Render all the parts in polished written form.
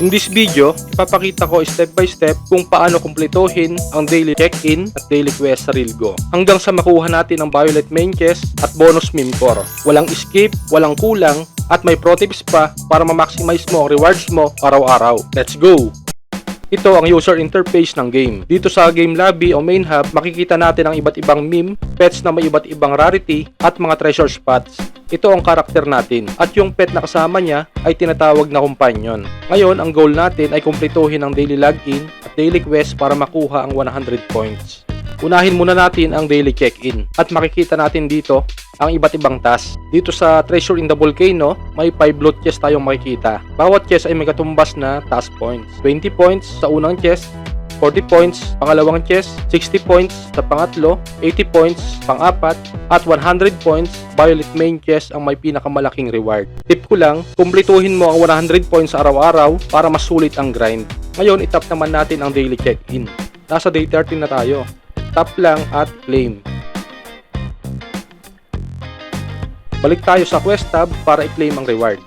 In this video, ipapakita ko step by step kung paano kumpletuhin ang daily check-in at daily quest sa Rilgo hanggang sa makuha natin ang Violet main chest at bonus meme core. Walang skip, walang kulang, at may pro tips pa para ma-maximize mo ang rewards mo araw-araw. Let's go! Ito ang user interface ng game. Dito sa game lobby o main hub, makikita natin ang iba't ibang meme, pets na may iba't ibang rarity, at mga treasure spots. Ito ang karakter natin, at yung pet na kasama niya ay tinatawag na companion. Ngayon, ang goal natin ay kumpletuhin ang daily login at daily quest para makuha ang 100 points. Unahin muna natin ang daily check-in at makikita natin dito ang iba't ibang task. Dito sa Treasure in the Volcano, may 5 loot chest tayong makikita. Bawat chest ay may katumbas na task points. 20 points sa unang chest, 40 points pangalawang chest, 60 points sa pangatlo, 80 points pang-apat, at 100 points Violet main chest ang may pinakamalaking reward. Tip ko lang, kumpletuhin mo ang 100 points araw-araw para mas sulit ang grind. Ngayon, itap naman natin ang daily check-in. Nasa day 13 na tayo. Tap lang at claim. Balik tayo sa quest tab para i-claim ang reward.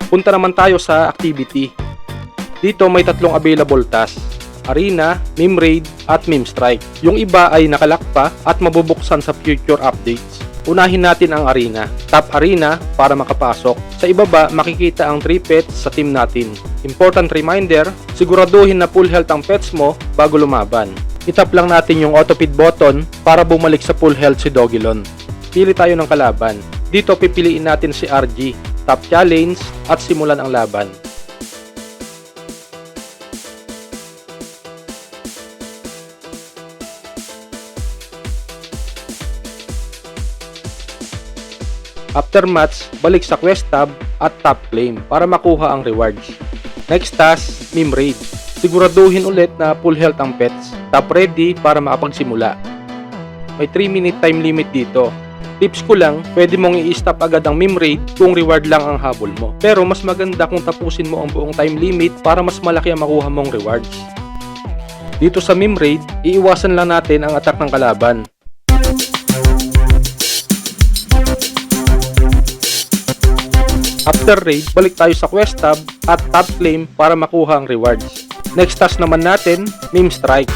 Punta naman tayo sa activity. Dito may tatlong available tasks: Arena, Meme Raid, at Meme Strike. Yung iba ay nakalock pa at mabubuksan sa future updates. Unahin natin ang Arena. Tap Arena para makapasok. Sa ibaba, makikita ang 3 pets sa team natin. Important reminder, siguraduhin na full health ang pets mo bago lumaban. Itap lang natin yung auto feed button para bumalik sa full health si Dogilon. Pili tayo ng kalaban. Dito pipiliin natin si RG. Tap challenge at simulan ang laban. After match, balik sa quest tab at tap claim para makuha ang rewards. Next task, Meme Raid. Siguraduhin ulit na full health ang pets. Tap ready para makapagsimula. May 3-minute time limit dito. Tips ko lang, pwede mong i-stop agad ang Meme Raid kung reward lang ang habol mo. Pero mas maganda kung tapusin mo ang buong time limit para mas malaki ang makuha mong rewards. Dito sa Meme Raid, iiwasan lang natin ang attack ng kalaban. After raid, balik tayo sa quest tab at tap claim para makuha ang rewards. Next task naman natin, Meme Strike.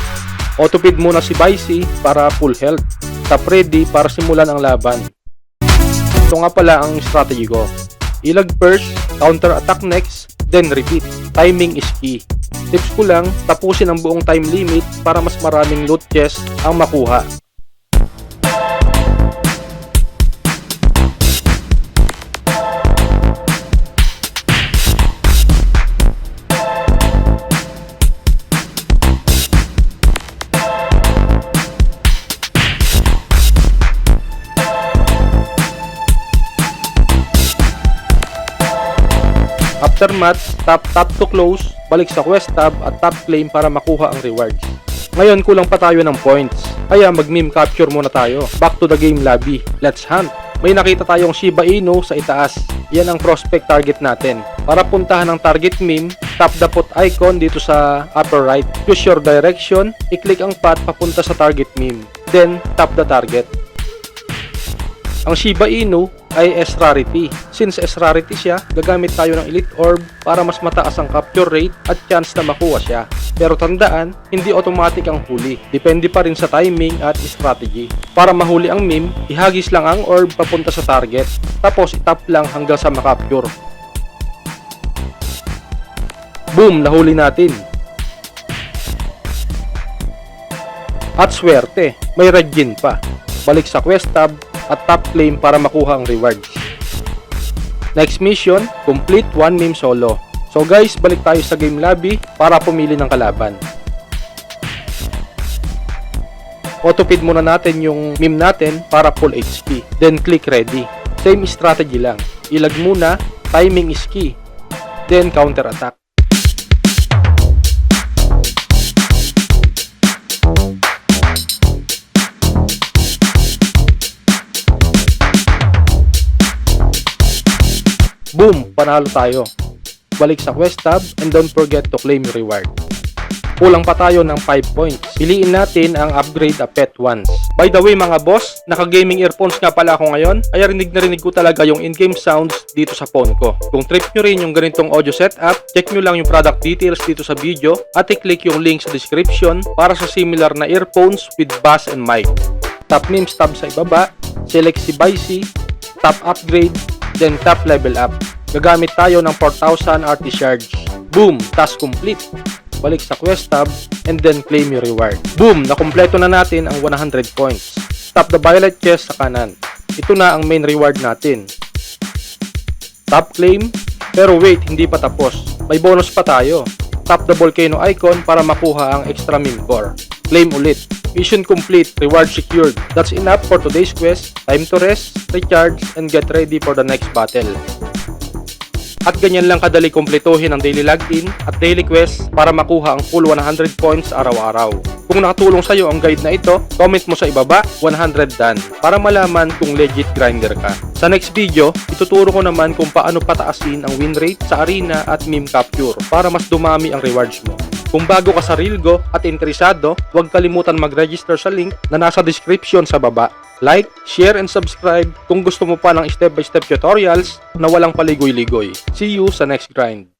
Autofeed muna si Vicey para full health. Tap ready para simulan ang laban. Ito nga pala ang strategy ko. Ilag first, counter attack next, then repeat. Timing is key. Tips ko lang, tapusin ang buong time limit para mas maraming loot chest ang makuha. After match, tap to close, balik sa quest tab at tap claim para makuha ang rewards. Ngayon kulang pa tayo ng points, kaya mag-meme capture muna tayo. Back to the game lobby, let's hunt! May nakita tayong Shiba Inu sa itaas. Yan ang prospect target natin. Para puntahan ang target meme, tap the pot icon dito sa upper right. Choose your direction, i-click ang path papunta sa target meme. Then, tap the target. Ang Shiba Inu ay S-Rarity. Since S-Rarity siya, gagamit tayo ng Elite Orb para mas mataas ang capture rate at chance na makuha siya. Pero tandaan, hindi automatic ang huli. Depende pa rin sa timing at strategy. Para mahuli ang meme, ihagis lang ang orb papunta sa target. Tapos itap lang hanggang sa makapture. Boom! Nahuli natin. At swerte, may red gin pa. Balik sa quest tab at tap claim para makuha ang rewards. Next mission, complete 1 meme solo. So guys, balik tayo sa game lobby para pumili ng kalaban. Autofeed muna natin yung meme natin para full HP. Then click ready. Same strategy lang. Ilag muna, timing is key. Then counter attack. Boom! Panalo tayo. Balik sa quest tab and don't forget to claim your reward. Kulang pa tayo ng 5 points. Piliin natin ang upgrade a pet once. By the way mga boss, naka-gaming earphones nga pala ako ngayon, kaya rinig na rinig ko talaga yung in-game sounds dito sa phone ko. Kung trip nyo rin yung ganitong audio setup, check nyo lang yung product details dito sa video at i-click yung link sa description para sa similar na earphones with bass and mic. Tap memes tab sa ibaba, select si Bicey, tap upgrade, then tap level up. Gagamit tayo ng 4,000 RT charge. Boom! Task complete. Balik sa quest tab, and then claim your reward. Boom! Nakumpleto na natin ang 100 points. Tap the violet chest sa kanan. Ito na ang main reward natin. Tap claim, pero wait, hindi pa tapos. May bonus pa tayo. Tap the volcano icon para makuha ang extra meme core. Claim ulit. Mission complete, reward secured. That's enough for today's quest. Time to rest, recharge, and get ready for the next battle. At ganyan lang kadali kumpletuhin ang daily login at daily quest para makuha ang full 100 points araw-araw. Kung nakatulong sa'yo ang guide na ito, comment mo sa ibaba, 100 done, para malaman kung legit grinder ka. Sa next video, ituturo ko naman kung paano pataasin ang win rate sa arena at meme capture para mas dumami ang rewards mo. Kung bago ka sa Realgo at interesado, huwag kalimutan mag-register sa link na nasa description sa baba. Like, share, and subscribe kung gusto mo pa ng step-by-step tutorials na walang paligoy-ligoy. See you sa next grind.